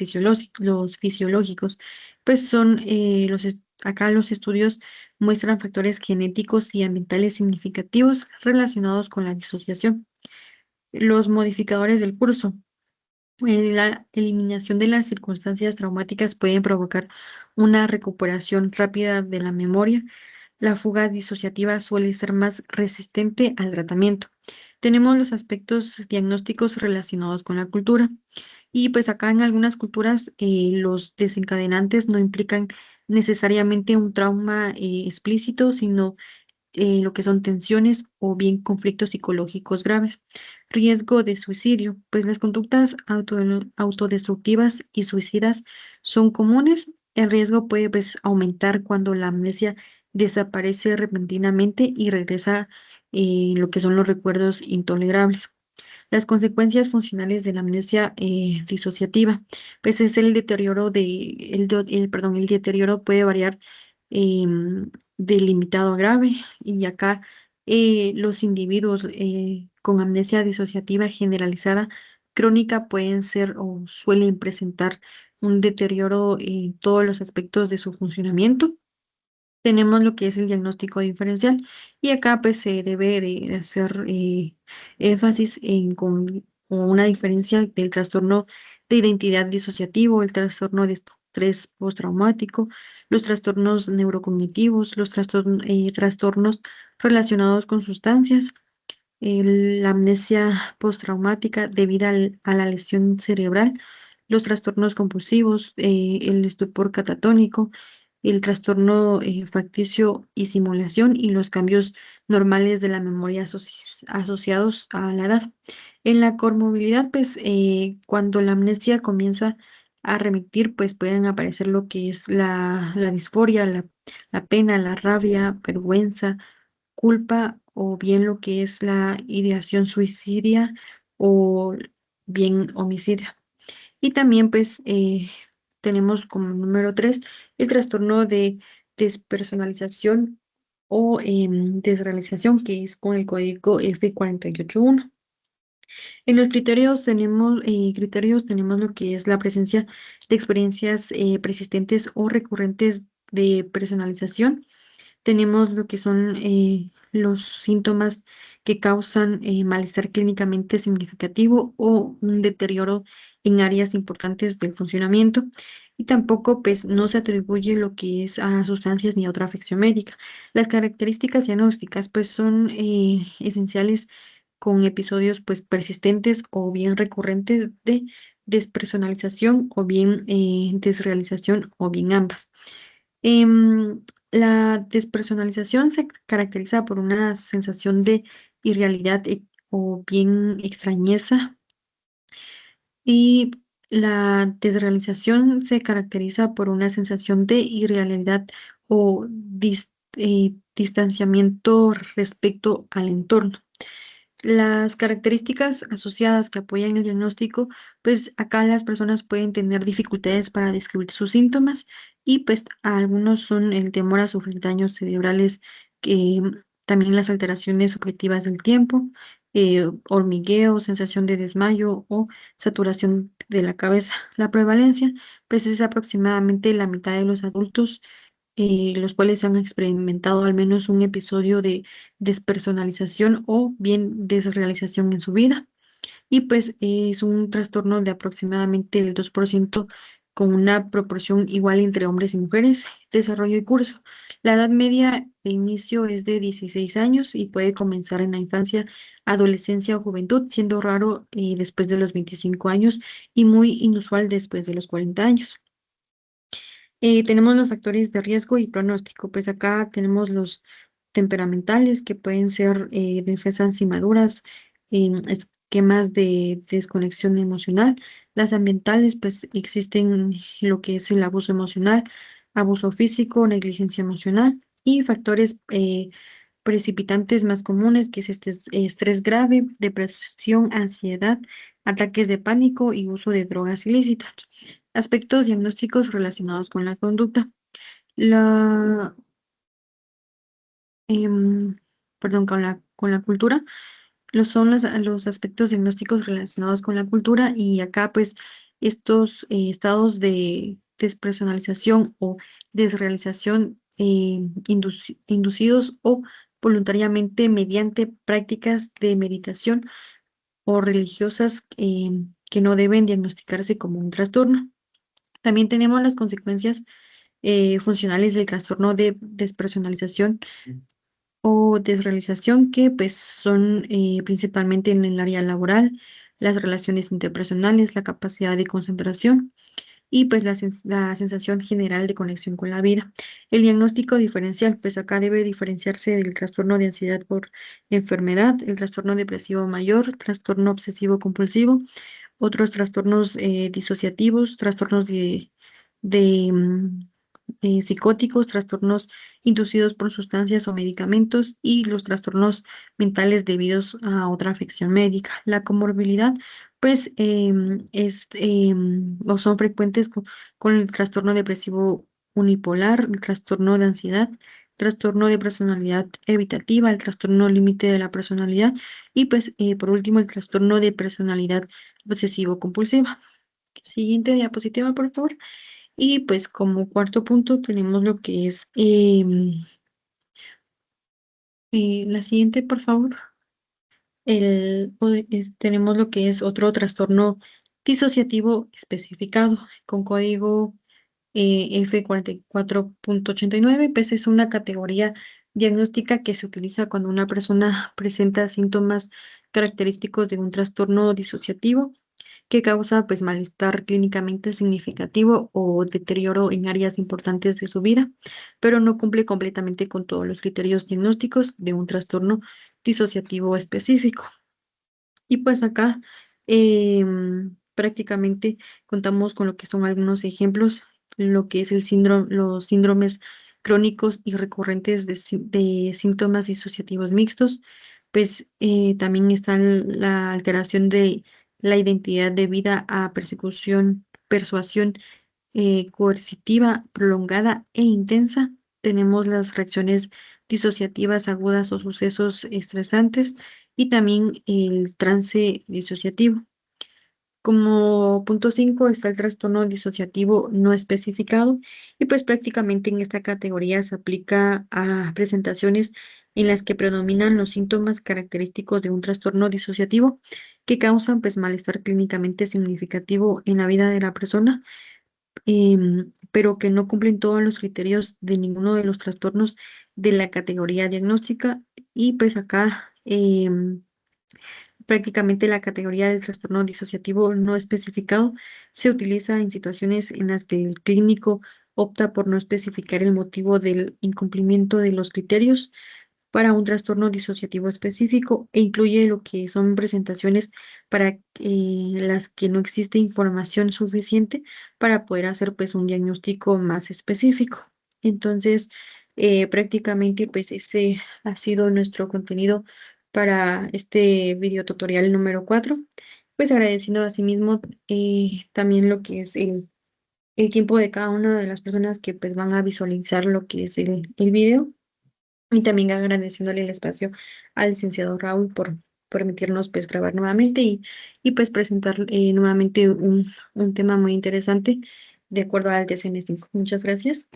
los fisiológicos. Pues son acá los estudios muestran factores genéticos y ambientales significativos relacionados con la disociación. Los modificadores del curso. La eliminación de las circunstancias traumáticas pueden provocar una recuperación rápida de la memoria. La fuga disociativa suele ser más resistente al tratamiento. Tenemos los aspectos diagnósticos relacionados con la cultura. Y pues acá en algunas culturas los desencadenantes no implican necesariamente un trauma explícito, sino lo que son tensiones o bien conflictos psicológicos graves. Riesgo de suicidio, pues las conductas autodestructivas y suicidas son comunes. El riesgo puede pues, aumentar cuando la amnesia desaparece repentinamente y regresa lo que son los recuerdos intolerables. Las consecuencias funcionales de la amnesia disociativa, pues es el deterioro el deterioro puede variar de limitado a grave, y acá los individuos con amnesia disociativa generalizada crónica pueden ser o suelen presentar un deterioro en todos los aspectos de su funcionamiento. Tenemos lo que es el diagnóstico diferencial, y acá pues se debe de hacer énfasis con una diferencia del trastorno de identidad disociativo, el trastorno de estrés postraumático, los trastornos neurocognitivos, los trastornos relacionados con sustancias, la amnesia postraumática debida a la lesión cerebral, los trastornos compulsivos, el estupor catatónico, el trastorno facticio y simulación, y los cambios normales de la memoria asociados a la edad. En la comorbilidad, pues cuando la amnesia comienza a remitir, pues pueden aparecer lo que es la disforia, la pena, la rabia, vergüenza, culpa o bien lo que es la ideación suicidia o bien homicidia. Y también pues tenemos como número 3 el trastorno de despersonalización o desrealización, que es con el código F481. En los criterios tenemos lo que es la presencia de experiencias persistentes o recurrentes de personalización. Tenemos lo que son los síntomas que causan malestar clínicamente significativo o un deterioro en áreas importantes del funcionamiento. Y tampoco, pues, no se atribuye lo que es a sustancias ni a otra afección médica. Las características diagnósticas, pues, son esenciales con episodios, pues, persistentes o bien recurrentes de despersonalización o bien desrealización o bien ambas. Em, la despersonalización se caracteriza por una sensación de irrealidad o bien extrañeza, y la desrealización se caracteriza por una sensación de irrealidad o distanciamiento respecto al entorno. Las características asociadas que apoyan el diagnóstico, pues acá las personas pueden tener dificultades para describir sus síntomas y pues algunos son el temor a sufrir daños cerebrales, que también las alteraciones subjetivas del tiempo, hormigueo, sensación de desmayo o saturación de la cabeza. La prevalencia, pues es aproximadamente la mitad de los adultos los cuales han experimentado al menos un episodio de despersonalización o bien desrealización en su vida. Y pues es un trastorno de aproximadamente el 2% con una proporción igual entre hombres y mujeres. Desarrollo y curso. La edad media de inicio es de 16 años y puede comenzar en la infancia, adolescencia o juventud, siendo raro después de los 25 años y muy inusual después de los 40 años. Tenemos los factores de riesgo y pronóstico. Pues acá tenemos los temperamentales, que pueden ser defensas inmaduras, esquemas de desconexión emocional. Las ambientales, pues existen lo que es el abuso emocional, abuso físico, negligencia emocional y factores precipitantes más comunes, que es este estrés grave, depresión, ansiedad, ataques de pánico y uso de drogas ilícitas. Aspectos diagnósticos relacionados con la conducta. La, em, perdón, con la cultura. Son los aspectos diagnósticos relacionados con la cultura, y acá pues estos estados de despersonalización o desrealización inducidos o voluntariamente mediante prácticas de meditación o religiosas que no deben diagnosticarse como un trastorno. También tenemos las consecuencias funcionales del trastorno de despersonalización o desrealización, que pues son principalmente en el área laboral, las relaciones interpersonales, la capacidad de concentración y pues la sensación general de conexión con la vida. El diagnóstico diferencial, pues acá debe diferenciarse del trastorno de ansiedad por enfermedad, el trastorno depresivo mayor, trastorno obsesivo compulsivo, otros trastornos disociativos, trastornos de psicóticos, trastornos inducidos por sustancias o medicamentos y los trastornos mentales debidos a otra afección médica. La comorbilidad, pues, o son frecuentes con el trastorno depresivo unipolar, el trastorno de ansiedad, trastorno de personalidad evitativa, el trastorno límite de la personalidad y, pues, por último, el trastorno de personalidad obsesivo-compulsiva. Siguiente diapositiva, por favor. Y pues como cuarto punto tenemos lo que es la siguiente, por favor. Tenemos lo que es otro trastorno disociativo especificado con código F44.89. Pues es una categoría diagnóstica que se utiliza cuando una persona presenta síntomas característicos de un trastorno disociativo que causa pues malestar clínicamente significativo o deterioro en áreas importantes de su vida, pero no cumple completamente con todos los criterios diagnósticos de un trastorno disociativo específico. Y pues acá prácticamente contamos con lo que son algunos ejemplos, lo que es el síndrome, los síndromes crónicos y recurrentes de síntomas disociativos mixtos. Pues también está la alteración de la identidad debida a persecución, persuasión coercitiva prolongada e intensa. Tenemos las reacciones disociativas agudas o sucesos estresantes y también el trance disociativo. Como punto 5 está el trastorno disociativo no especificado y pues prácticamente en esta categoría se aplica a presentaciones en las que predominan los síntomas característicos de un trastorno disociativo que causan pues malestar clínicamente significativo en la vida de la persona, pero que no cumplen todos los criterios de ninguno de los trastornos de la categoría diagnóstica. Y pues acá prácticamente la categoría del trastorno disociativo no especificado se utiliza en situaciones en las que el clínico opta por no especificar el motivo del incumplimiento de los criterios para un trastorno disociativo específico e incluye lo que son presentaciones para las que no existe información suficiente para poder hacer pues un diagnóstico más específico. Entonces, prácticamente pues ese ha sido nuestro contenido para este video tutorial número 4. Pues agradeciendo asimismo también lo que es el tiempo de cada una de las personas que pues van a visualizar lo que es el video. Y también agradeciéndole el espacio al licenciado Raúl por permitirnos pues grabar nuevamente y pues presentar nuevamente un tema muy interesante de acuerdo al DSM-5. Muchas gracias.